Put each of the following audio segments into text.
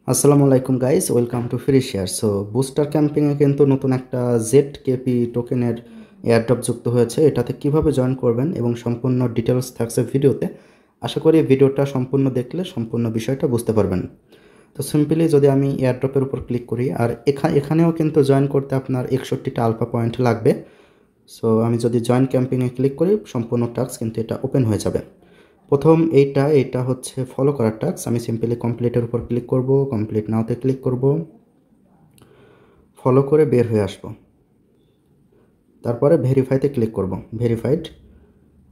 আসসালামু আলাইকুম guys, welcome to free share. So booster ক্যাম্পিংয়ে কিন্তু নতুন একটা ZKP টোকেনের এয়ারড্রপ যুক্ত হয়েছে। এটাতে কিভাবে জয়েন করবেন এবং সম্পূর্ণ ডিটেলস থাকছে ভিডিওতে। আশা করি ভিডিওটা সম্পূর্ণ দেখলে সম্পূর্ণ বিষয়টা বুঝতে পারবেন। তো সিম্পলি যদি আমি এয়ারড্রপের উপর ক্লিক করি, আর এখানেও কিন্তু জয়েন করতে আপনার 61টা আলফা পয়েন্ট লাগবে। সো আমি যদি জয়েন ক্যাম্পিংয়ে ক্লিক করি, সম্পূর্ণ টাস্ক কিন্তু এটা ওপেন হয়ে যাবে। প্রথম এইটা হচ্ছে ফলো করার টাস্ক। আমি সিম্পলি কমপ্লিটের উপর ক্লিক করব, কমপ্লিট নাওতে ক্লিক করব, ফলো করে বের হয়ে আসব। তারপরে ভেরিফাইতে ক্লিক করব, ভেরিফাইড।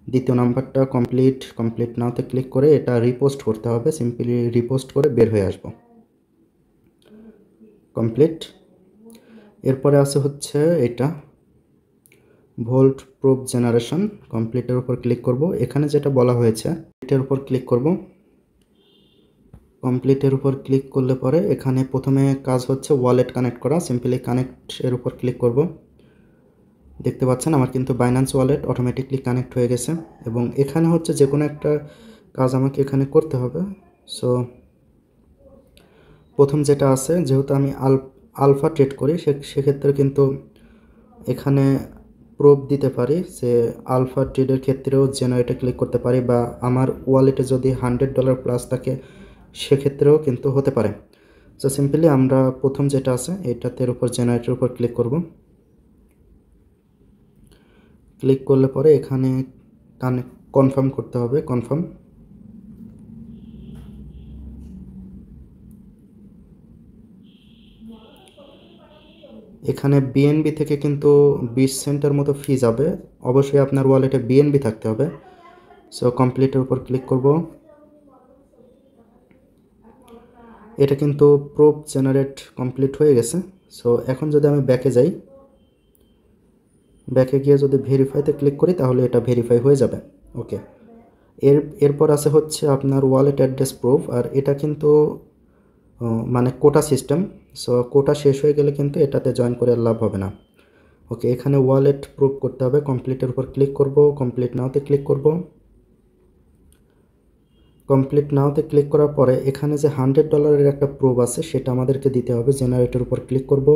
দ্বিতীয় নাম্বারটা কমপ্লিট নাওতে ক্লিক করে এটা রিপোস্ট করতে হবে। সিম্পলি রিপোস্ট করে বের হয়ে আসব, কমপ্লিট। এরপরে আছে হচ্ছে এটা ভোল্ট প্রুফ জেনারেশন। কমপ্লিটের উপর ক্লিক করব। এখানে যেটা বলা হয়েছে এটার উপর ক্লিক করব। কমপ্লিটের উপর ক্লিক করলে পরে এখানে প্রথমে কাজ হচ্ছে ওয়ালেট কানেক্ট করা। সিম্পলি কানেক্ট এর উপর ক্লিক করব। দেখতে পাচ্ছেন আমার কিন্তু বাইন্যান্স ওয়ালেট অটোমেটিকলি কানেক্ট হয়ে গেছে, এবং এখানে হচ্ছে যে কোনো একটা কাজ আমাকে এখানে করতে হবে। সো প্রথম যেটা আছে, যেহেতু আমি আলফা ট্রেড করি, সেক্ষেত্রে কিন্তু এখানে প্রুফ দিতে পারি যে আলফা ট্রেডের ক্ষেত্রেও জেনারেটে ক্লিক করতে পারি, বা আমার ওয়ালেটে যদি $100 প্লাস থাকে সেক্ষেত্রেও কিন্তু হতে পারে। সো সিম্পলি আমরা প্রথম যেটা আছে এটাতে উপর জেনারেটের উপর ক্লিক করব। ক্লিক করলে পরে এখানে কনফার্ম করতে হবে, কনফার্ম। এখানে বিএনবি থেকে কিন্তু 20 সেন্টের মতো ফি যাবে। অবশ্যই আপনার ওয়ালেটে বিএনবি থাকতে হবে। সো কমপ্লিটের উপর ক্লিক করব। এটা কিন্তু প্রুফ জেনারেট কমপ্লিট হয়ে গেছে। সো এখন যদি আমি ব্যাকে যাই, ব্যাকে গিয়ে যদি ভেরিফাইতে ক্লিক করি তাহলে এটা ভেরিফাই হয়ে যাবে। ওকে, এরপর আছে হচ্ছে আপনার ওয়ালেট অ্যাড্রেস প্রুফ। আর এটা কিন্তু মানে কোটা সিস্টেম। সো কোটা শেষ হয়ে গেলে কিন্তু এটাতে জয়েন করে লাভ হবে না। ওকে, এখানে ওয়ালেট প্রুফ করতে হবে। কমপ্লিটের উপর ক্লিক করব, কমপ্লিট নাওতে ক্লিক করব। কমপ্লিট নাওতে ক্লিক করার পরে এখানে যে $100 একটা প্রুফ আছে সেটা আমাদেরকে দিতে হবে। জেনারেটের উপর ক্লিক করব।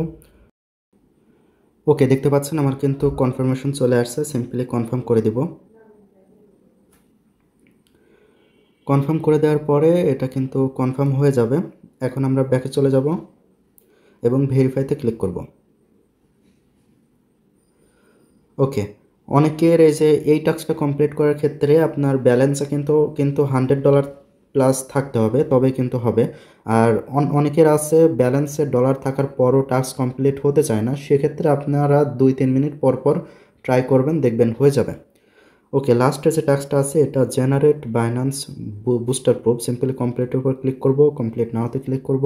ওকে, দেখতে পাচ্ছেন আমার কিন্তু কনফার্মেশন চলে আসছে। সিম্পলি কনফার্ম করে দিব। কনফার্ম করে দেওয়ার পরে এটা কিন্তু কনফার্ম হয়ে যাবে। এখন আমরা ব্যাকে চলে যাব এবং ভেরিফাইতে ক্লিক করব। ওকে, অনেকের এই যে এই টাস্কটা কমপ্লিট করার ক্ষেত্রে আপনার ব্যালেন্সে কিন্তু $100 প্লাস থাকতে হবে, তবে কিন্তু হবে। আর অনেকের আছে ব্যালেন্সে ডলার থাকার পরও টাস্ক কমপ্লিট হতে চায় না। সেক্ষেত্রে আপনারা 2-3 মিনিট পর পর ট্রাই করবেন, দেখবেন হয়ে যাবে। ওকে, লাস্টে যে টাস্কটা আছে এটা generate Binance booster proof. Simply কমপ্লিটের উপর ক্লিক করব, কমপ্লিট নাওতে ক্লিক করব।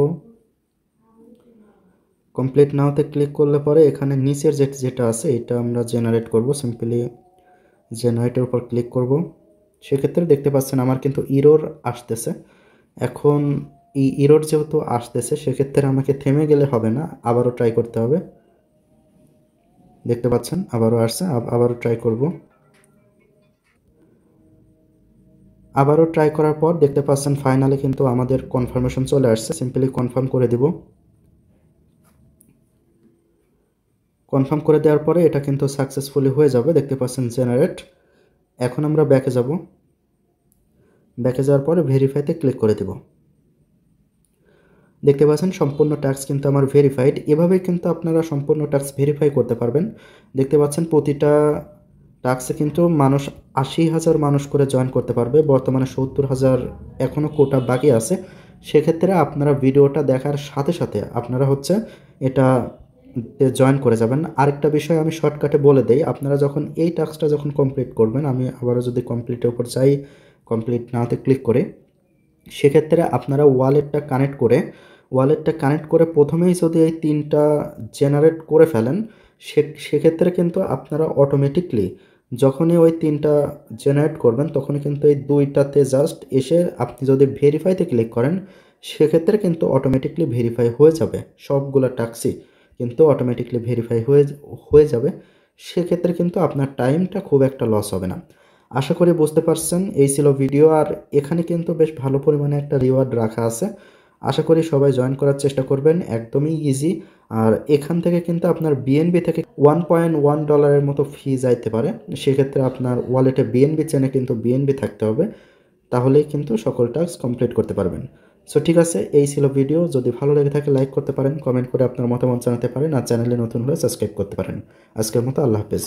কমপ্লিট নাওতে ক্লিক করলে পরে এখানে নিচের যেটা আছে এটা আমরা জেনারেট করব। সিম্পলি জেনারেটের উপর ক্লিক করব। সেক্ষেত্রে দেখতে পাচ্ছেন আমার কিন্তু ইরর আসতেছে। এখন এই ইরর যেহেতু আসতেছে সেক্ষেত্রে আমাকে থেমে গেলে হবে না, আবারও ট্রাই করতে হবে। দেখতে পাচ্ছেন আবারও আসছে, আবারও ট্রাই করব। আবারও ট্রাই করার পর দেখতে পাচ্ছেন ফাইনালি কিন্তু আমাদের কনফার্মেশন চলে আসছে। সিম্পলি কনফার্ম করে দিব। কনফার্ম করে দেওয়ার পরে এটা কিন্তু সাকসেসফুলি হয়ে যাবে। দেখতে পাচ্ছেন জেনারেট। এখন আমরা ব্যাকে যাব। ব্যাকে যাওয়ার পরে ভেরিফাইতে ক্লিক করে দেব। দেখতে পাচ্ছেন সম্পূর্ণ টাস্ক কিন্তু আমার ভেরিফাইড। এভাবেই কিন্তু আপনারা সম্পূর্ণ টাস্ক ভেরিফাই করতে পারবেন। দেখতে পাচ্ছেন প্রতিটা টাস্কে কিন্তু মানুষ 80,000 মানুষ করে জয়েন করতে পারবে। বর্তমানে 70,000 এখনও কোটা বাকি আছে। সেক্ষেত্রে আপনারা ভিডিওটা দেখার সাথে সাথে আপনারা হচ্ছে এটা জয়েন করে যাবেন। আরেকটা বিষয় আমি শর্টকাটে বলে দেই, আপনারা যখন এই টাস্কটা যখন কমপ্লিট করবেন, আমি আবারও যদি কমপ্লিটের উপর যাই, কমপ্লিট নাওতে ক্লিক করে, সেক্ষেত্রে আপনারা ওয়ালেটটা কানেক্ট করে প্রথমেই যদি এই 3টা জেনারেট করে ফেলেন, সেক্ষেত্রে কিন্তু আপনারা অটোমেটিকলি যখনই ওই 3টা জেনারেট করবেন তখনই কিন্তু এই 2টাতে জাস্ট এসে আপনি যদি ভেরিফাইতে ক্লিক করেন সেক্ষেত্রে কিন্তু অটোমেটিকলি ভেরিফাই হয়ে যাবে। সবগুলো টাস্কই কিন্তু অটোমেটিকলি ভেরিফাই হয়ে যাবে। সেক্ষেত্রে কিন্তু আপনার টাইমটা খুব একটা লস হবে না। আশা করি বুঝতে পারছেন। এই ছিল ভিডিও। আর এখানে কিন্তু বেশ ভালো পরিমাণে একটা রিওয়ার্ড রাখা আছে। আশা করি সবাই জয়েন করার চেষ্টা করবেন, একদমই ইজি। আর এখান থেকে কিন্তু আপনার বিএনবি থেকে $1.1 মতো ফি যাইতে পারে। সেক্ষেত্রে আপনার ওয়ালেটে বিএনবি চেনে কিন্তু বিএনবি থাকতে হবে, তাহলেই কিন্তু সকল টাস্ক কমপ্লিট করতে পারবেন। সো ঠিক আছে, এই ছিল ভিডিও। যদি ভালো লেগে থাকে লাইক করতে পারেন, কমেন্ট করে আপনার মতামত জানাতে পারেন, আর চ্যানেলে নতুন হলে সাবস্ক্রাইব করতে পারেন। আজকের মতো আল্লাহ হাফেজ।